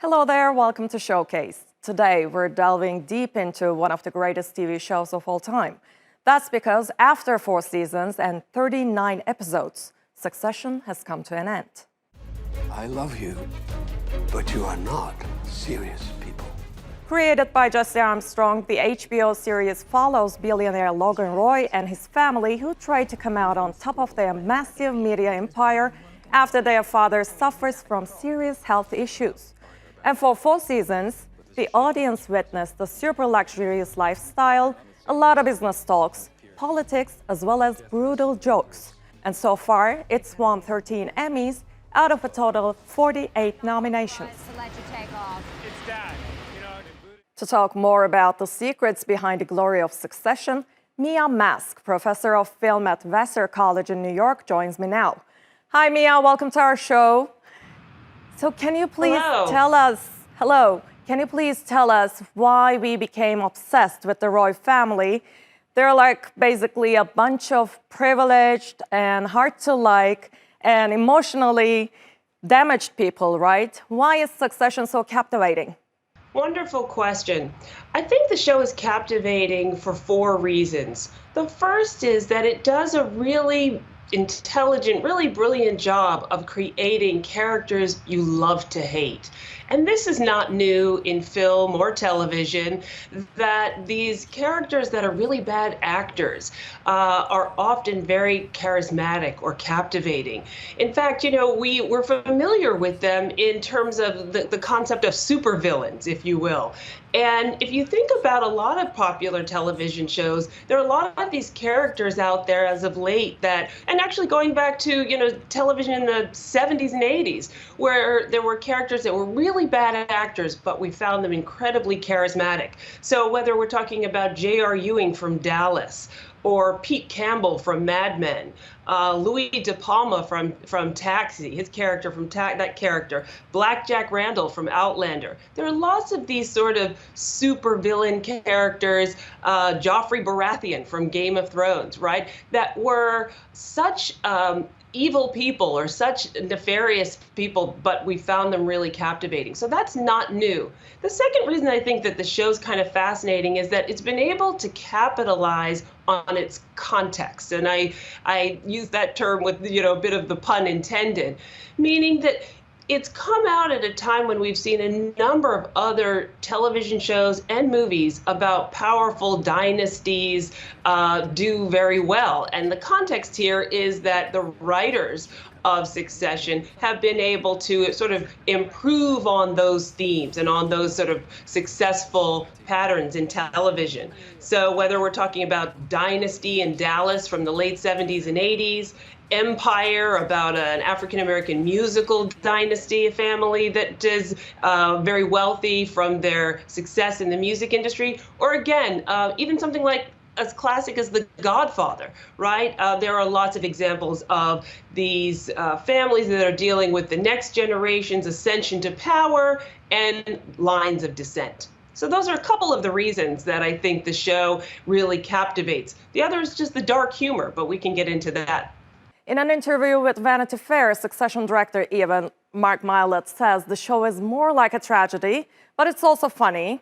Hello there, welcome to Showcase. Today, we're delving deep into one of the greatest TV shows of all time. That's because after 4 seasons and 39 episodes, Succession has come to an end. I love you, but you are not serious people. Created by Jesse Armstrong, the HBO series follows billionaire Logan Roy and his family who try to come out on top of their massive media empire after their father suffers from serious health issues. And for 4 seasons, the audience witnessed the super luxurious lifestyle, a lot of business talks, politics, as well as brutal jokes. And so far, it's won 13 Emmys out of a total of 48 nominations. To talk more about the secrets behind the glory of Succession, Mia Mask, professor of film at Vassar College in New York, joins me now. Hi, Mia, welcome to our show. So can you please tell us why we became obsessed with the Roy family? They're like basically a bunch of privileged and hard to like and emotionally damaged people, right? Why is Succession so captivating? Wonderful question. I think the show is captivating for 4 reasons. The first is that it does a really intelligent, really brilliant job of creating characters you love to hate. And this is not new in film or television, that these characters that are really bad actors are often very charismatic or captivating. In fact, we're familiar with them in terms of the concept of supervillains, if you will. And if you think about a lot of popular television shows, there are a lot of these characters out there as of late that, and actually going back to, television in the 70s and 80s, where there were characters that were really bad actors, but we found them incredibly charismatic. So whether we're talking about J.R. Ewing from Dallas, or Pete Campbell from Mad Men, Louis De Palma from Taxi, his character from that character, Black Jack Randall from Outlander. There are lots of these sort of supervillain characters, Joffrey Baratheon from Game of Thrones, right, that were such evil people or such nefarious people, but we found them really captivating. So that's not new. The second reason I think that the show's kind of fascinating is that it's been able to capitalize on its context. And I use that term with, a bit of the pun intended, meaning that it's come out at a time when we've seen a number of other television shows and movies about powerful dynasties do very well. And the context here is that the writers of Succession have been able to sort of improve on those themes and on those sort of successful patterns in television. So whether we're talking about Dynasty in Dallas from the late 70s and 80s, Empire about an African-American musical dynasty, a family that is very wealthy from their success in the music industry, or again, even something like as classic as The Godfather, right? There are lots of examples of these families that are dealing with the next generation's ascension to power and lines of descent. So those are a couple of the reasons that I think the show really captivates. The other is just the dark humor, but we can get into that. In an interview with Vanity Fair, Succession director Mark Mylett says the show is more like a tragedy, but it's also funny.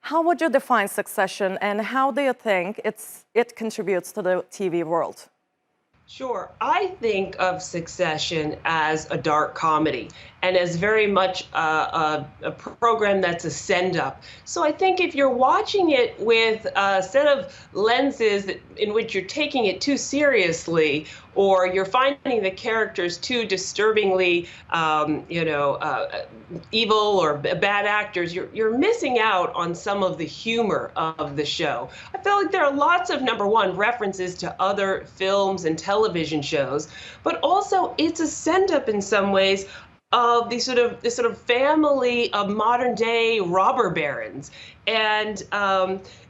How would you define Succession, and how do you think it contributes to the TV world? Sure. I think of Succession as a dark comedy and as very much a program that's a send-up. So I think if you're watching it with a set of lenses in which you're taking it too seriously, or you're finding the characters too disturbingly, evil or bad actors, you're missing out on some of the humor of the show. I feel like there are lots of, number one, references to other films and television shows, but also it's a send-up in some ways of this sort of family of modern day robber barons, and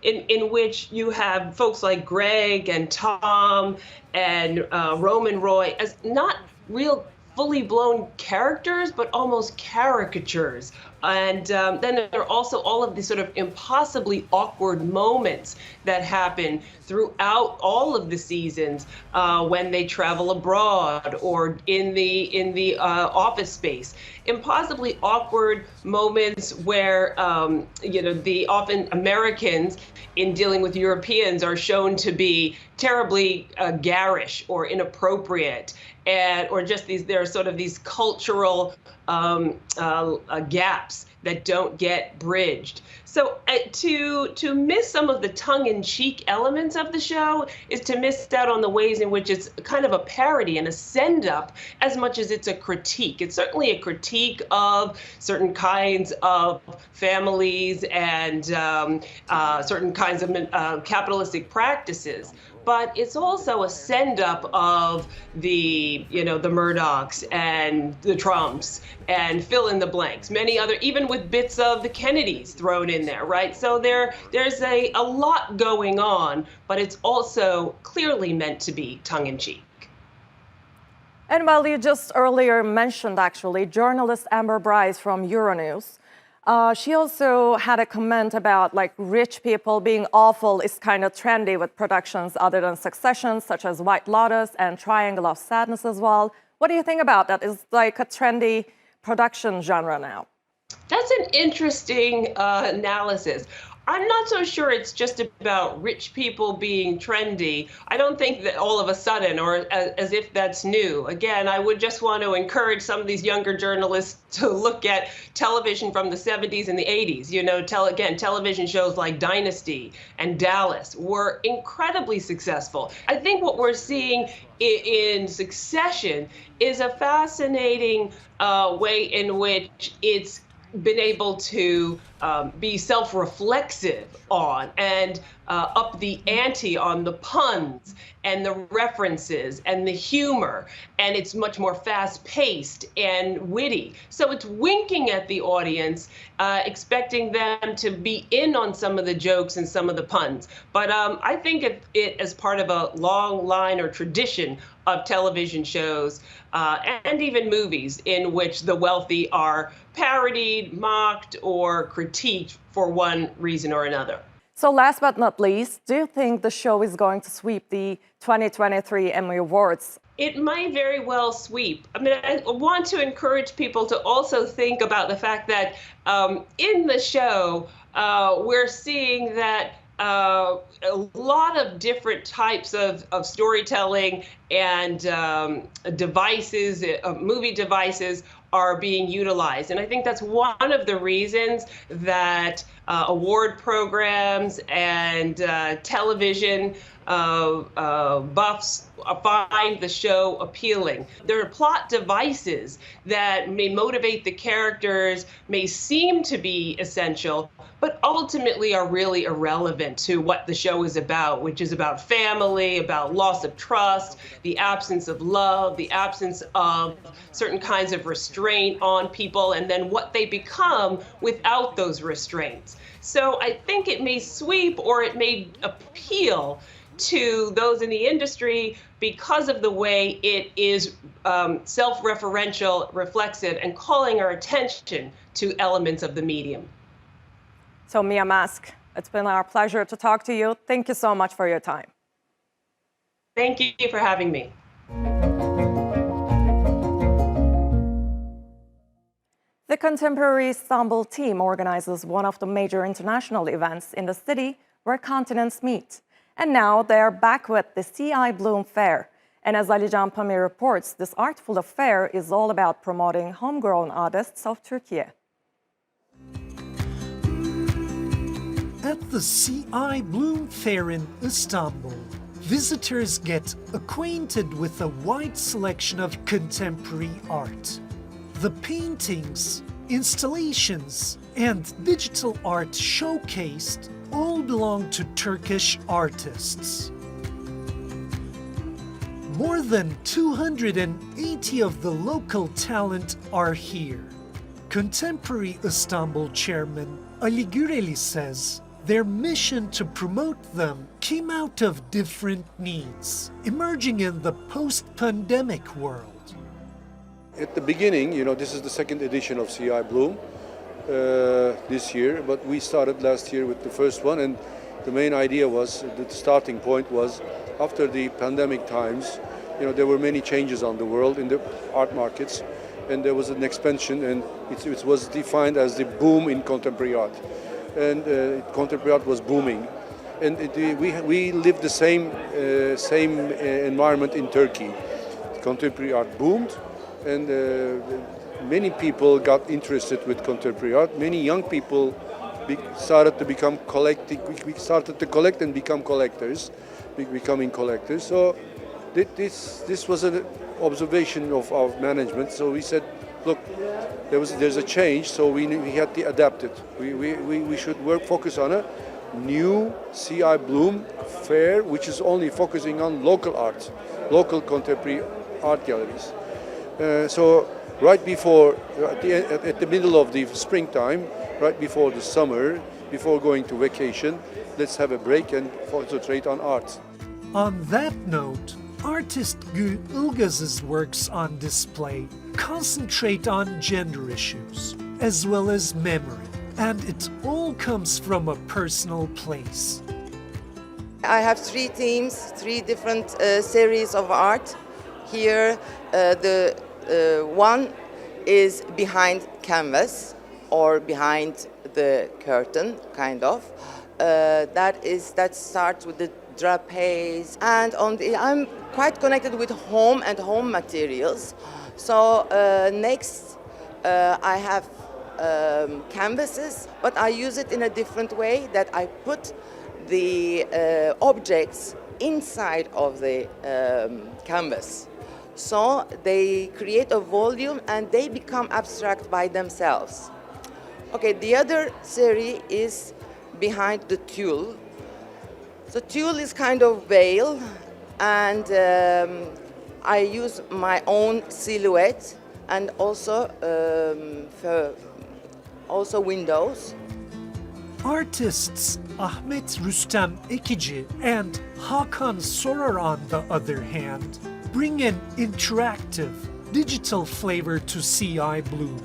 in which you have folks like Greg and Tom and Roman Roy as not real fully blown characters, but almost caricatures. And then there are also all of these sort of impossibly awkward moments that happen throughout all of the seasons when they travel abroad or in the office space. Impossibly awkward moments where the often Americans in dealing with Europeans are shown to be terribly garish or inappropriate, and or just there are sort of these cultural gaps that don't get bridged. So to miss some of the tongue-in-cheek elements of the show is to miss out on the ways in which it's kind of a parody and a send-up as much as it's a critique. It's certainly a critique of certain kinds of families and certain kinds of capitalistic practices. But it's also a send-up of the Murdochs and the Trumps and fill in the blanks. Many other, even with bits of the Kennedys thrown in there, right? So there's a lot going on, but it's also clearly meant to be tongue-in-cheek. And while you just earlier mentioned, actually, journalist Amber Bryce from Euronews, she also had a comment about like rich people being awful is kind of trendy with productions other than Succession, such as White Lotus and Triangle of Sadness as well. What do you think about that? Is like a trendy production genre now? That's an interesting analysis. I'm not so sure it's just about rich people being trendy. I don't think that all of a sudden, or as if that's new. Again, I would just want to encourage some of these younger journalists to look at television from the 70s and the 80s. Television shows like Dynasty and Dallas were incredibly successful. I think what we're seeing in Succession is a fascinating way in which it's been able to be self-reflexive on and up the ante on the puns and the references and the humor, and it's much more fast-paced and witty. So it's winking at the audience, expecting them to be in on some of the jokes and some of the puns. But I think it as part of a long line or tradition of television shows and even movies in which the wealthy are parodied, mocked, or critiqued for one reason or another. So last but not least, do you think the show is going to sweep the 2023 Emmy Awards? It might very well sweep. I mean, I want to encourage people to also think about the fact that in the show, we're seeing that a lot of different types of storytelling and devices, movie devices, are being utilized. And I think that's one of the reasons that award programs and television buffs find the show appealing. There are plot devices that may motivate the characters, may seem to be essential, but ultimately are really irrelevant to what the show is about, which is about family, about loss of trust, the absence of love, the absence of certain kinds of restraint on people, and then what they become without those restraints. So I think it may sweep or it may appeal to those in the industry because of the way it is self-referential, reflexive, and calling our attention to elements of the medium. So Mia Mask, it's been our pleasure to talk to you. Thank you so much for your time. Thank you for having me. The Contemporary Istanbul team organizes one of the major international events in the city where continents meet. And now they're back with the C.I. Bloom Fair. And as Alican Pamir reports, this artful affair is all about promoting homegrown artists of Turkey. At the C.I. Bloom Fair in Istanbul, visitors get acquainted with a wide selection of contemporary art. The paintings, installations, and digital art showcased all belong to Turkish artists. More than 280 of the local talent are here. Contemporary Istanbul chairman Ali Güreli says their mission to promote them came out of different needs, emerging in the post-pandemic world. At the beginning, this is the second edition of CI Bloom this year, but we started last year with the first one, and the main idea was, the starting point was, after the pandemic times, there were many changes on the world in the art markets, and there was an expansion, and it was defined as the boom in contemporary art, and contemporary art was booming, and we lived the same environment in Turkey. Contemporary art boomed, and many people got interested with contemporary art. Many young people started to become collecting. We started to collect and become collectors, becoming collectors. So this was an observation of our management. So we said, look, there's a change. So we had to adapt it. We should focus on a new CI Bloom fair, which is only focusing on local art, local contemporary art galleries. So right before, at the middle of the springtime, right before the summer, before going to vacation, let's have a break and concentrate on art. On that note, artist Gül Ilgaz's works on display concentrate on gender issues, as well as memory, and it all comes from a personal place. I have three themes, three different series of art. Here, the one is behind canvas or behind the curtain, kind of. That starts with the drapees, and I'm quite connected with home and home materials. So next, I have canvases, but I use it in a different way. That I put the objects inside of the canvas. So they create a volume and they become abstract by themselves. Okay, the other series is behind the tulle. The tulle is kind of veil, and I use my own silhouette and also windows. Artists Ahmet Rüstem Ekici and Hakan Sorar, on the other hand, bring an interactive, digital flavor to CI Bloom.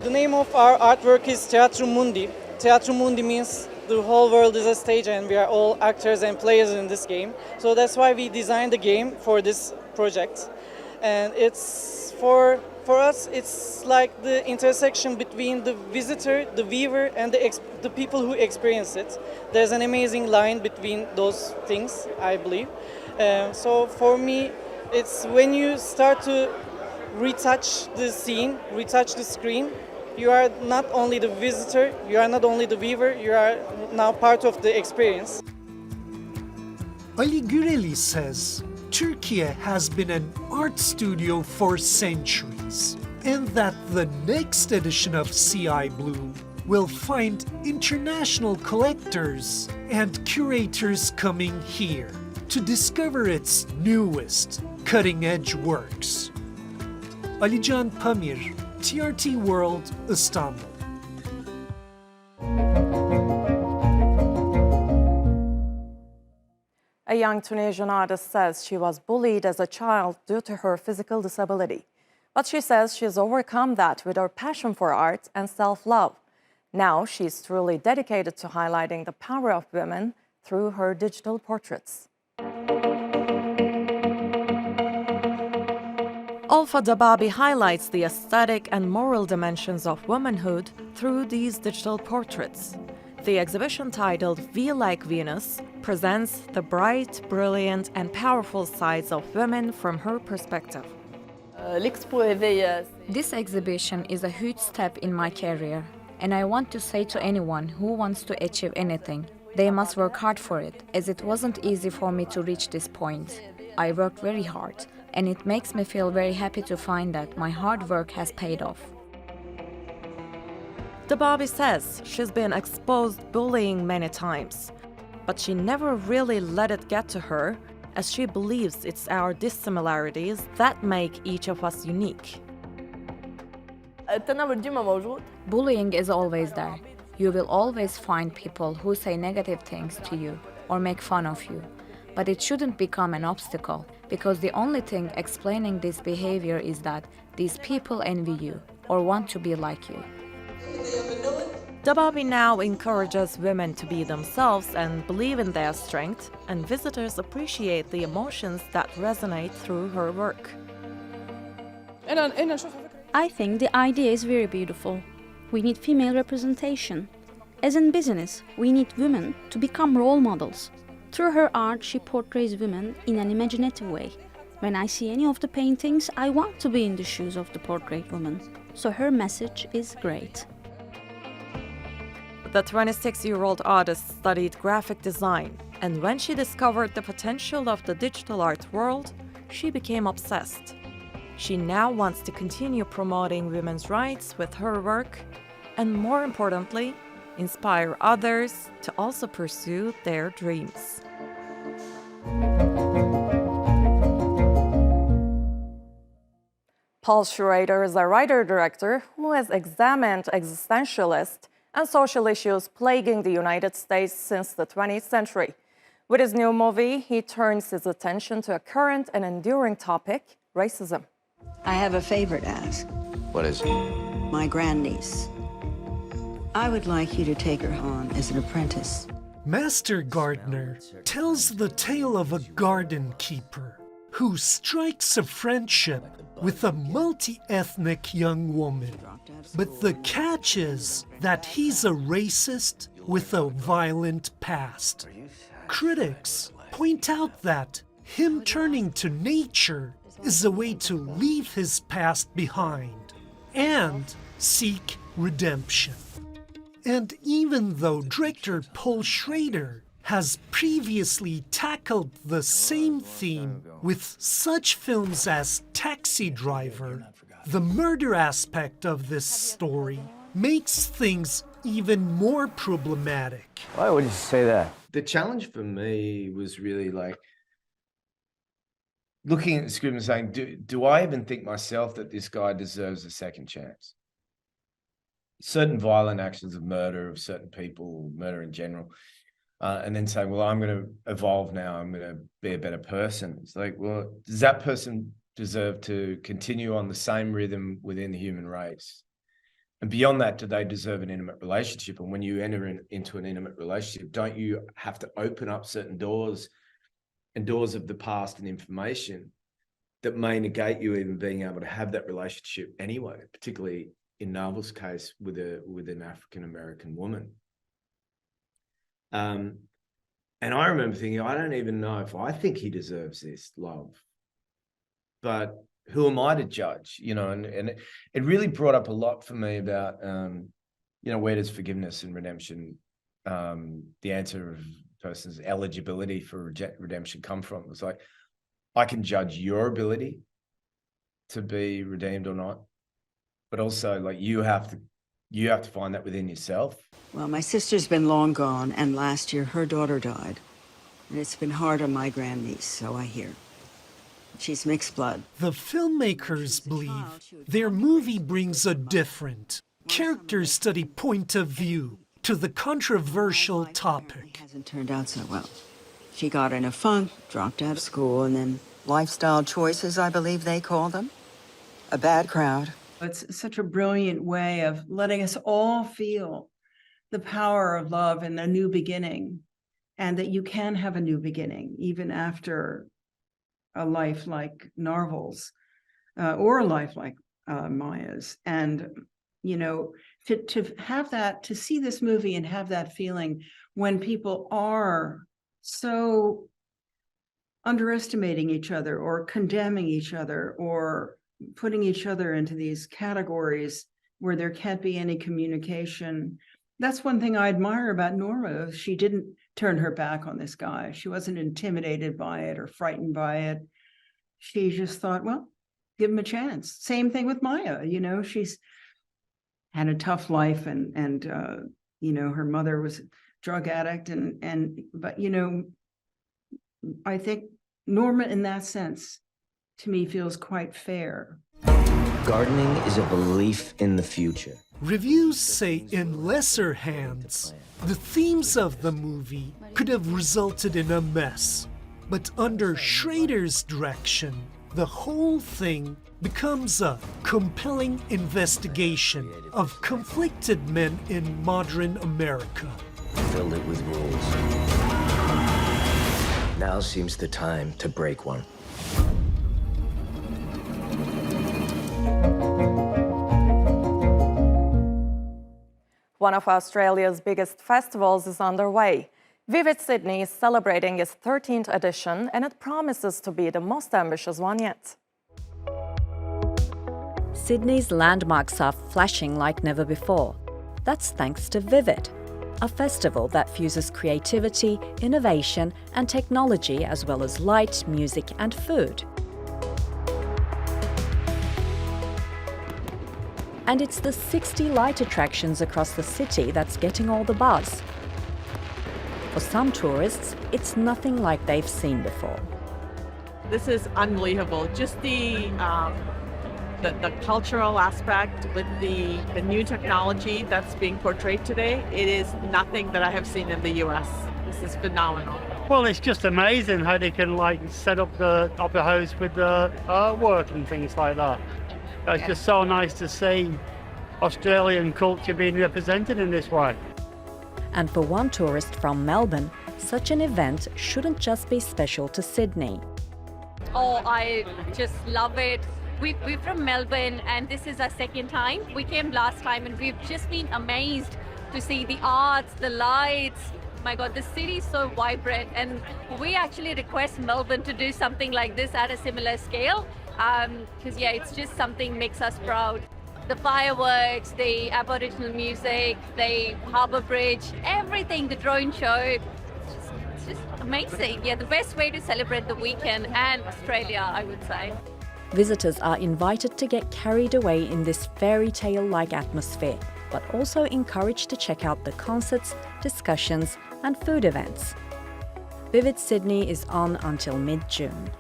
The name of our artwork is Teatro Mundi. Teatro Mundi means the whole world is a stage and we are all actors and players in this game. So that's why we designed the game for this project. And it's for us, it's like the intersection between the visitor, the viewer, and the people who experience it. There's an amazing line between those things, I believe. So for me, it's when you start to retouch the scene, retouch the screen, you are not only the visitor, you are not only the viewer, you are now part of the experience. Ali Güreli says Turkey has been an art studio for centuries, and that the next edition of CI Bloom will find international collectors and curators coming here to discover its newest, cutting-edge works. Alican Pamir, TRT World, Istanbul. A young Tunisian artist says she was bullied as a child due to her physical disability. But she says she's overcome that with her passion for art and self-love. Now she's truly dedicated to highlighting the power of women through her digital portraits. Olfa Dababi highlights the aesthetic and moral dimensions of womanhood through these digital portraits. The exhibition, titled "Be Like Venus," presents the bright, brilliant, and powerful sides of women from her perspective. This exhibition is a huge step in my career, and I want to say to anyone who wants to achieve anything, they must work hard for it, as it wasn't easy for me to reach this point. I worked very hard, and it makes me feel very happy to find that my hard work has paid off. Dababi says she's been exposed bullying many times, but she never really let it get to her, as she believes it's our dissimilarities that make each of us unique. Bullying is always there. You will always find people who say negative things to you or make fun of you. But it shouldn't become an obstacle, because the only thing explaining this behavior is that these people envy you or want to be like you. Dababi now encourages women to be themselves and believe in their strength, and visitors appreciate the emotions that resonate through her work. I think the idea is very beautiful. We need female representation. As in business, we need women to become role models. Through her art, she portrays women in an imaginative way. When I see any of the paintings, I want to be in the shoes of the portrait woman. So her message is great. The 26-year-old artist studied graphic design, and when she discovered the potential of the digital art world, she became obsessed. She now wants to continue promoting women's rights with her work, and more importantly, inspire others to also pursue their dreams. Paul Schrader is a writer-director who has examined existentialist and social issues plaguing the United States since the 20th century. With his new movie, he turns his attention to a current and enduring topic, racism. I have a favor to ask. What is it? My grandniece. I would like you to take her on as an apprentice. Master Gardener tells the tale of a garden keeper who strikes a friendship with a multi-ethnic young woman. But the catch is that he's a racist with a violent past. Critics point out that him turning to nature is a way to leave his past behind and seek redemption. And even though director Paul Schrader has previously tackled the same theme with such films as Taxi Driver, the murder aspect of this story makes things even more problematic. Why would you say that? The challenge for me was really like looking at the script and saying, do I even think myself that this guy deserves a second chance? Certain violent actions of murder of certain people, murder in general, and then saying, well, I'm going to evolve now. I'm going to be a better person. It's like, well, does that person deserve to continue on the same rhythm within the human race? And beyond that, do they deserve an intimate relationship? And when you enter into an intimate relationship, don't you have to open up certain doors and doors of the past and information that may negate you even being able to have that relationship anyway, particularly in Naval's case with an African-American woman. And I remember thinking, I don't even know if I think he deserves this love, but who am I to judge? You know, and it really brought up a lot for me about, you know, where does forgiveness and redemption, the answer of a person's eligibility for redemption come from? It was like, I can judge your ability to be redeemed or not, but also like you have to find that within yourself. Well, my sister's been long gone, and last year her daughter died. And it's been hard on my grandniece, so I hear. She's mixed blood. The filmmakers believe their movie brings a different, character study point of view to the controversial topic. It hasn't turned out so well. She got in a funk, dropped out of school, and then lifestyle choices, I believe they call them. A bad crowd. It's such a brilliant way of letting us all feel the power of love and a new beginning, and that you can have a new beginning even after a life like Narvel's or a life like Maya's. And, you know, to have that, to see this movie and have that feeling when people are so underestimating each other or condemning each other or putting each other into these categories where there can't be any communication. That's one thing I admire about Norma. She didn't turn her back on this guy. She wasn't intimidated by it or frightened by it. She just thought, well, give him a chance. Same thing with Maya. You know, she's had a tough life and you know, her mother was a drug addict but, you know, I think Norma in that sense, to me, feels quite fair. Gardening is a belief in the future. Reviews say in lesser hands, the themes of the movie could have resulted in a mess. But under Schrader's direction, the whole thing becomes a compelling investigation of conflicted men in modern America. Filled it with rules. Now seems the time to break one. One of Australia's biggest festivals is underway. Vivid Sydney is celebrating its 13th edition, and it promises to be the most ambitious one yet. Sydney's landmarks are flashing like never before. That's thanks to Vivid, a festival that fuses creativity, innovation, and technology, as well as light, music, and food. And it's the 60 light attractions across the city that's getting all the buzz. For some tourists, it's nothing like they've seen before. This is unbelievable. Just the cultural aspect with the new technology that's being portrayed today, it is nothing that I have seen in the US. This is phenomenal. Well, it's just amazing how they can set up the opera house with the artwork and things like that. It's just so nice to see Australian culture being represented in this way. And for one tourist from Melbourne, such an event shouldn't just be special to Sydney. Oh, I just love it. We're from Melbourne and this is our second time. We came last time and we've just been amazed to see the arts, the lights. My God, the city is so vibrant, and we actually request Melbourne to do something like this at a similar scale. Because it's just something makes us proud. The fireworks, the Aboriginal music, the harbour bridge, everything, the drone show, it's just amazing. Yeah, the best way to celebrate the weekend and Australia, I would say. Visitors are invited to get carried away in this fairy tale-like atmosphere, but also encouraged to check out the concerts, discussions, and food events. Vivid Sydney is on until mid-June.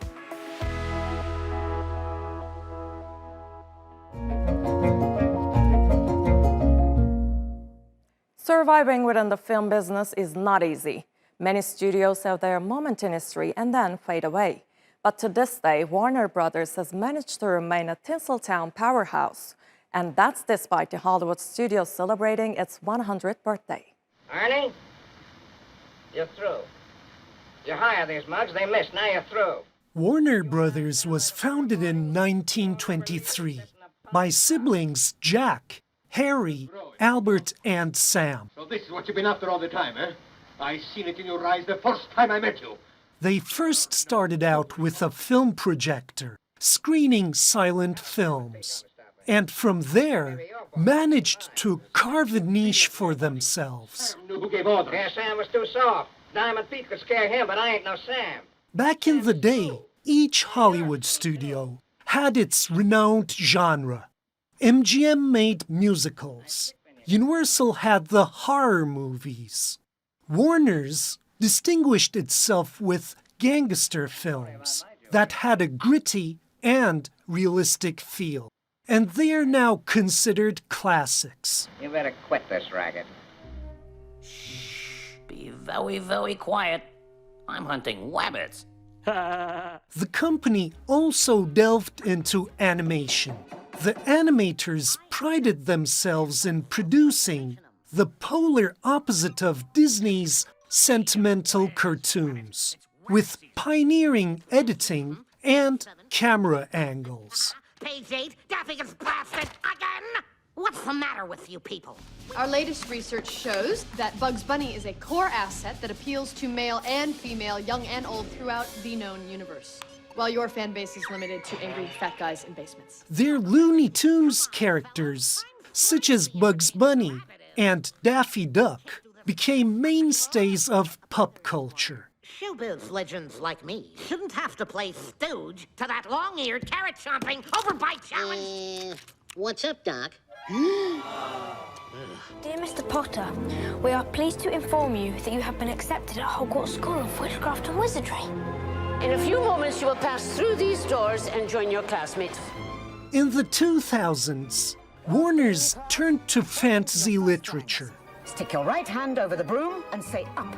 Surviving within the film business is not easy. Many studios have their moment in history and then fade away. But to this day, Warner Brothers has managed to remain a Tinseltown powerhouse. And that's despite the Hollywood studio celebrating its 100th birthday. Arnie, you're through. You hire these mugs, they miss, now you're through. Warner Brothers was founded in 1923 by siblings Jack, Harry, Albert, and Sam. So this is what you've been after all the time, eh? I seen it in your eyes the first time I met you. They first started out with a film projector, screening silent films, and from there managed to carve a niche for themselves. Who gave orders? Yeah, Sam was too soft. Diamond Pete could scare him, but I ain't no Sam. Back in the day, each Hollywood studio had its renowned genre. MGM made musicals. Universal had the horror movies. Warner's distinguished itself with gangster films that had a gritty and realistic feel. And they are now considered classics. You better quit this racket. Be very, very quiet. I'm hunting rabbits. The company also delved into animation. The animators prided themselves in producing the polar opposite of Disney's sentimental cartoons, with pioneering editing and camera angles. Page 8, Daffy gets blasted again! What's the matter with you people? Our latest research shows that Bugs Bunny is a core asset that appeals to male and female, young and old, throughout the known universe, while your fan base is limited to angry fat guys in basements. Their Looney Tunes characters, such as Bugs Bunny and Daffy Duck, became mainstays of pop culture. Showbiz legends like me shouldn't have to play stooge to that long-eared, carrot-chomping, overbite challenge. What's up, Doc? Dear Mr. Potter, we are pleased to inform you that you have been accepted at Hogwarts School of Witchcraft and Wizardry. In a few moments, you will pass through these doors and join your classmates. In the 2000s, Warner's turned to fantasy literature. Stick your right hand over the broom and say up.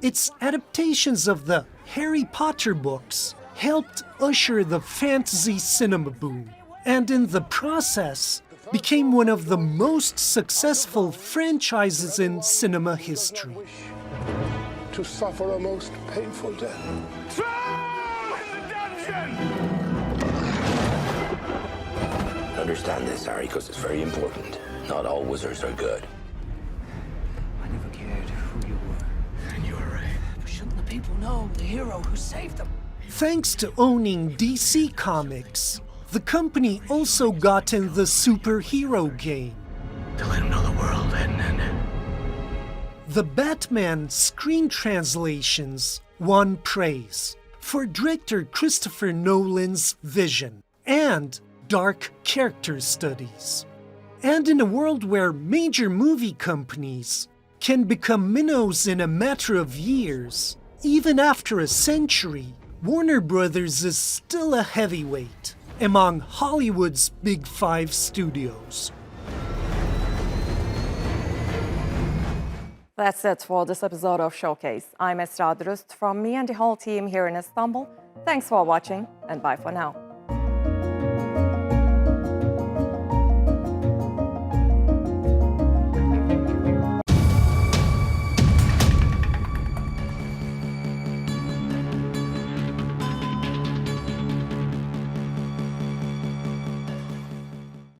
its adaptations of the Harry Potter books helped usher the fantasy cinema boom, and in the process, became one of the most successful franchises in cinema history. To suffer a most painful death. Understand this, Harry, because it's very important. Not all wizards are good. I never cared who you were. And you were right. But shouldn't the people know the hero who saved them? Thanks to owning DC Comics, the company also got in the superhero game. To let him know the world hadn't ended. The Batman screen translations won praise for director Christopher Nolan's vision and dark character studies. And in a world where major movie companies can become minnows in a matter of years, even after a century, Warner Brothers is still a heavyweight among Hollywood's Big Five studios. That's it for this episode of Showcase. I'm Esra Drust from me and the whole team here in Istanbul. Thanks for watching, and bye for now.